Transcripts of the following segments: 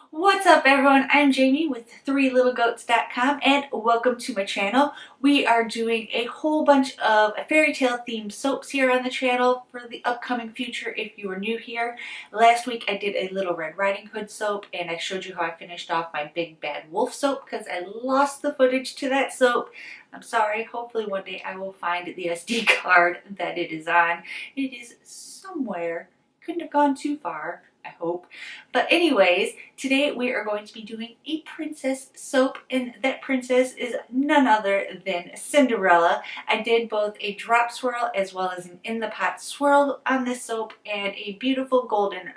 What's up everyone, I'm Jamie with 3littlegoats.com and welcome to my channel. We are doing a whole bunch of fairy tale themed soaps here on the channel for the upcoming future if you are new here. Last week I did a Little Red Riding Hood soap and I showed you how I finished off my Big Bad Wolf soap because I lost the footage to that soap. I'm sorry, hopefully one day I will find the SD card that it is on. It is somewhere, couldn't have gone too far, I hope. But anyways, today we are going to be doing a princess soap, and that princess is none other than Cinderella. I did both a drop swirl as well as an in the pot swirl on this soap, and a beautiful golden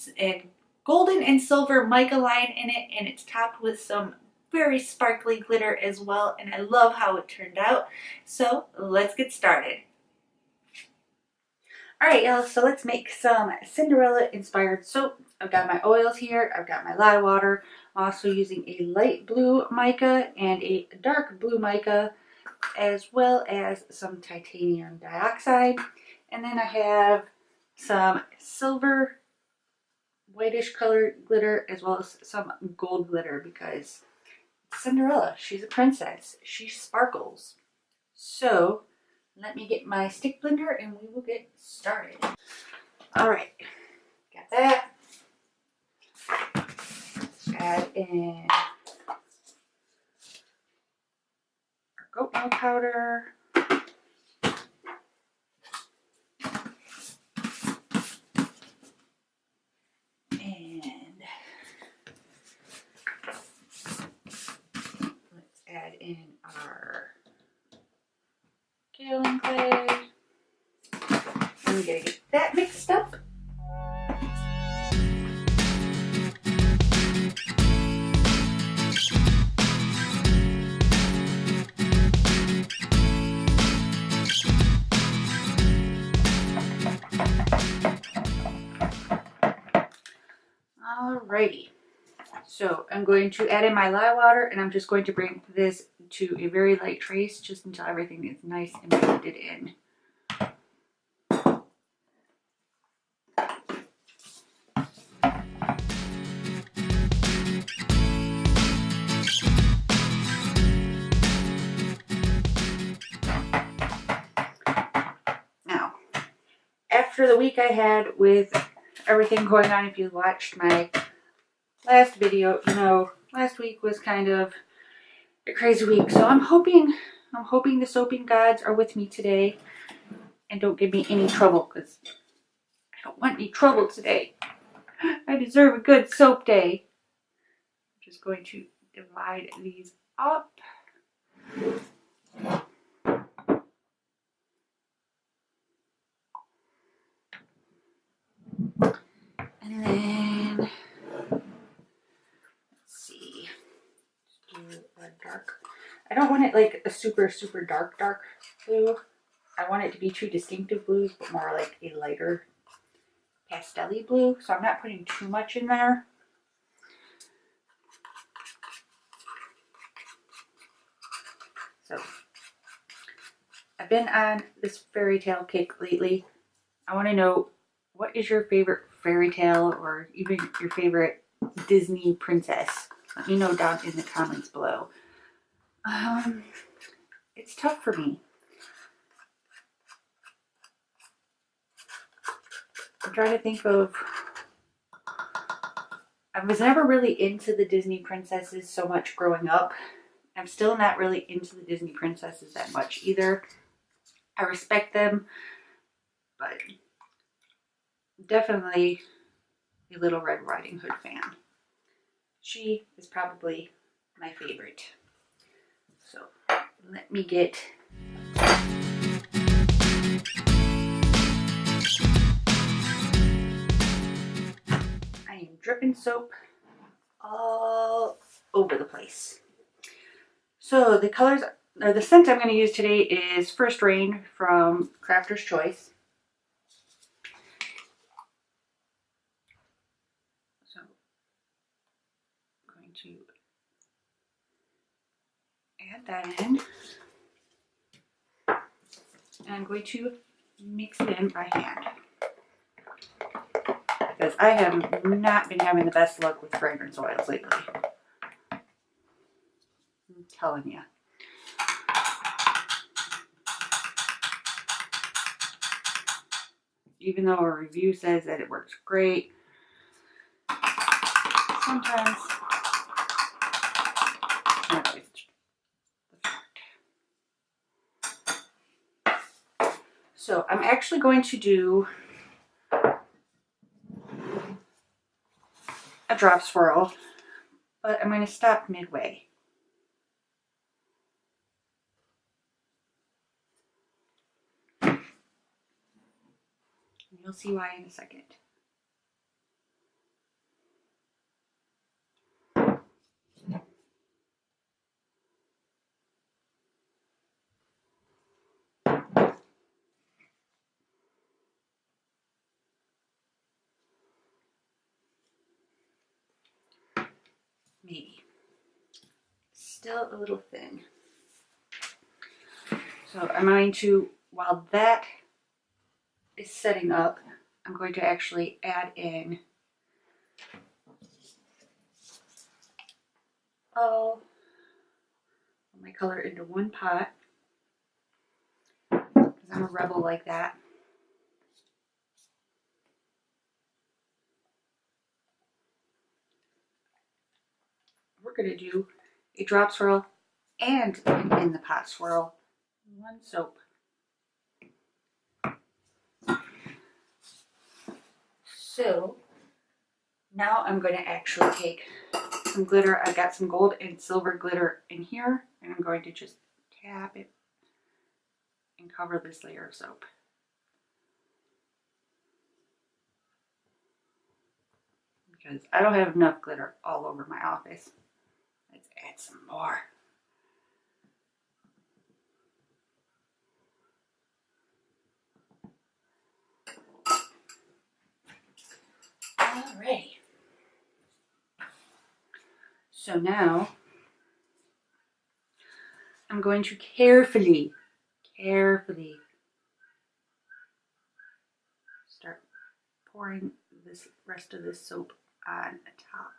and silver mica line in it, and it's topped with some very sparkly glitter as well, and I love how it turned out. So let's get started. Alright y'all, so let's make some Cinderella inspired soap. I've got my oils here, I've got my lye water. I'm also using a light blue mica and a dark blue mica, as well as some titanium dioxide. And then I have some silver whitish colored glitter as well as some gold glitter because Cinderella, she's a princess, she sparkles. So let me get my stick blender and we will get started. All right, got that. Add in our goat milk powder. And let's add in our kaolin clay. I'm gonna get that mixed up. Alrighty, so I'm going to add in my lye water and I'm just going to bring this to a very light trace just until everything is nice and blended in. Now, after the week I had with everything going on, if you watched my last video, you know, last week was kind of a crazy week. So I'm hoping the soaping gods are with me today and don't give me any trouble because I don't want any trouble today. I deserve a good soap day. I'm just going to divide these up. And then, let's see, let's do a dark. I don't want it like a super, super dark blue. I want it to be two distinctive blues, but more like a lighter pastel-y blue. So I'm not putting too much in there. So I've been on this fairy tale kick lately. I want to know, what is your favorite fairy tale or even your favorite Disney princess? Let me know down in the comments below. It's tough for me. I'm trying to think of, I was never really into the Disney princesses so much growing up. I'm still not really into the Disney princesses that much either. I respect them, but definitely a Little Red Riding Hood fan. She is probably my favorite. So let me get I am dripping soap all over the place. So the colors, or the scent I'm going to use today is First Rain from Crafter's Choice. So I'm going to add that in. And I'm going to mix it in by hand. because I have not been having the best luck with fragrance oils lately. I'm telling you. Even though a review says that it works great, sometimes it's not always the fact. So I'm actually going to do a drop swirl, but I'm going to stop midway. You'll see why in a second. Maybe. Still a little thin. So I'm going to, while that is setting up, I'm going to actually add in all of my color into one pot, because I'm a rebel like that. We're going to do a drop swirl and an in the pot swirl, one soap. So now I'm going to actually take some glitter. I've got some gold and silver glitter in here, and I'm going to just tap it and cover this layer of soap. Because I don't have enough glitter all over my office. Let's add some more. Alrighty. So now I'm going to carefully start pouring this rest of this soap on the top.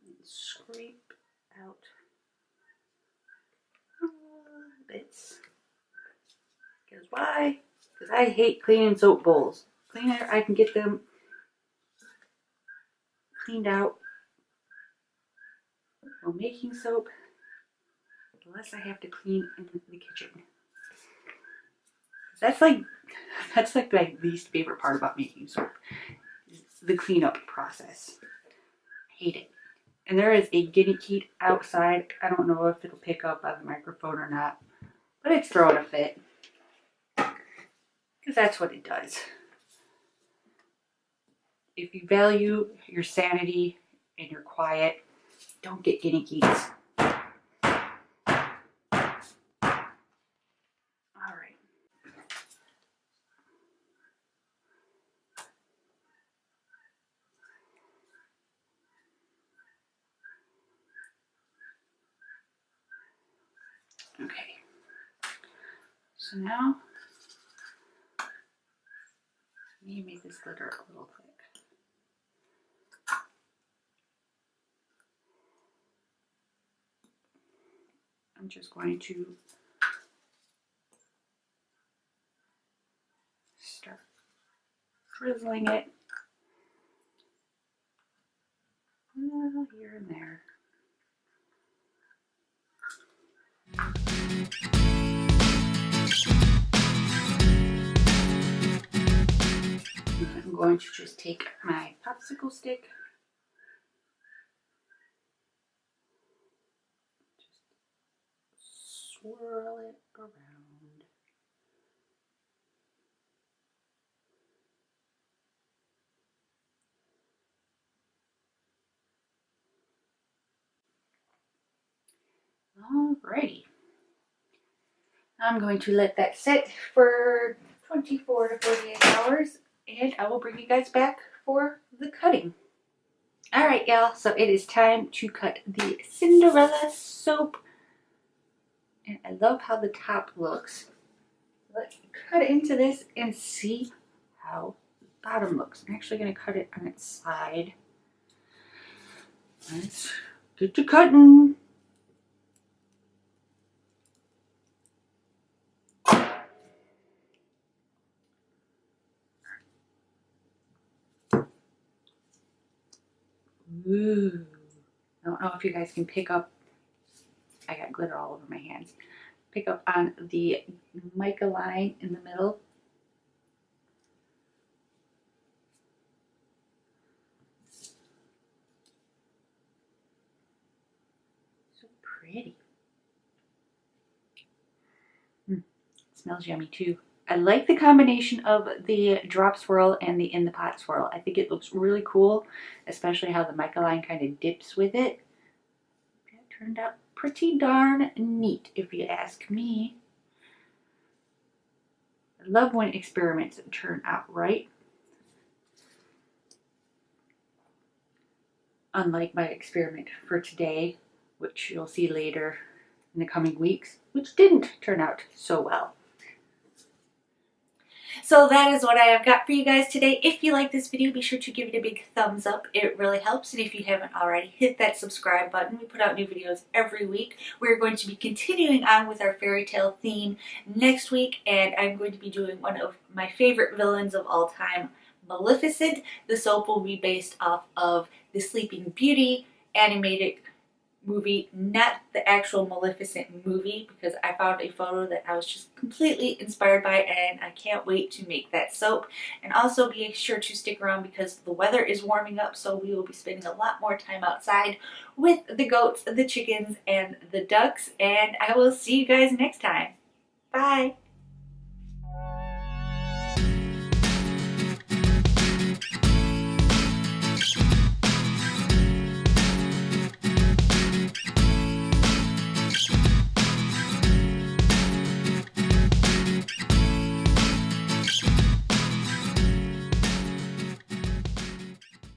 And scrape out bits. Because why? Because I hate cleaning soap bowls. The cleaner I can get them cleaned out while making soap, the less I have to clean in the kitchen. That's like my least favorite part about making soap, is the cleanup process. I hate it. And there is a guinea pig outside. I don't know if it'll pick up on the microphone or not, but it's throwing a fit. Because that's what it does. If you value your sanity and your quiet, don't get guinea pigs. Alright. Okay. So now, I need to make this glitter a little thick. I'm just going to start drizzling it here and there. I'm going to just take my popsicle stick, just swirl it around. Alrighty. I'm going to let that sit for 24 to 48 hours, and I will bring you guys back for the cutting. Alright, y'all, so it is time to cut the Cinderella Soap. And I love how the top looks. Let's cut into this and see how the bottom looks. I'm actually going to cut it on its side. Let's get to cutting. Ooh. I don't know if you guys can pick up, I got glitter all over my hands. Pick up on the mica line in the middle. So pretty. Smells yummy too. I like the combination of the drop swirl and the in the pot swirl. I think it looks really cool, especially how the mica line kind of dips with it. That turned out pretty darn neat, if you ask me. I love when experiments turn out right. Unlike my experiment for today, which you'll see later in the coming weeks, which didn't turn out so well. So that is what I have got for you guys today. If you like this video, be sure to give it a big thumbs up. It really helps. And if you haven't already, hit that subscribe button. We put out new videos every week. We're going to be continuing on with our fairy tale theme next week. And I'm going to be doing one of my favorite villains of all time, Maleficent. The soap will be based off of the Sleeping Beauty animated movie, not the actual Maleficent movie, because I found a photo that I was just completely inspired by, and I can't wait to make that soap. And also be sure to stick around because the weather is warming up, so we will be spending a lot more time outside with the goats, the chickens, and the ducks. And I will see you guys next time. Bye!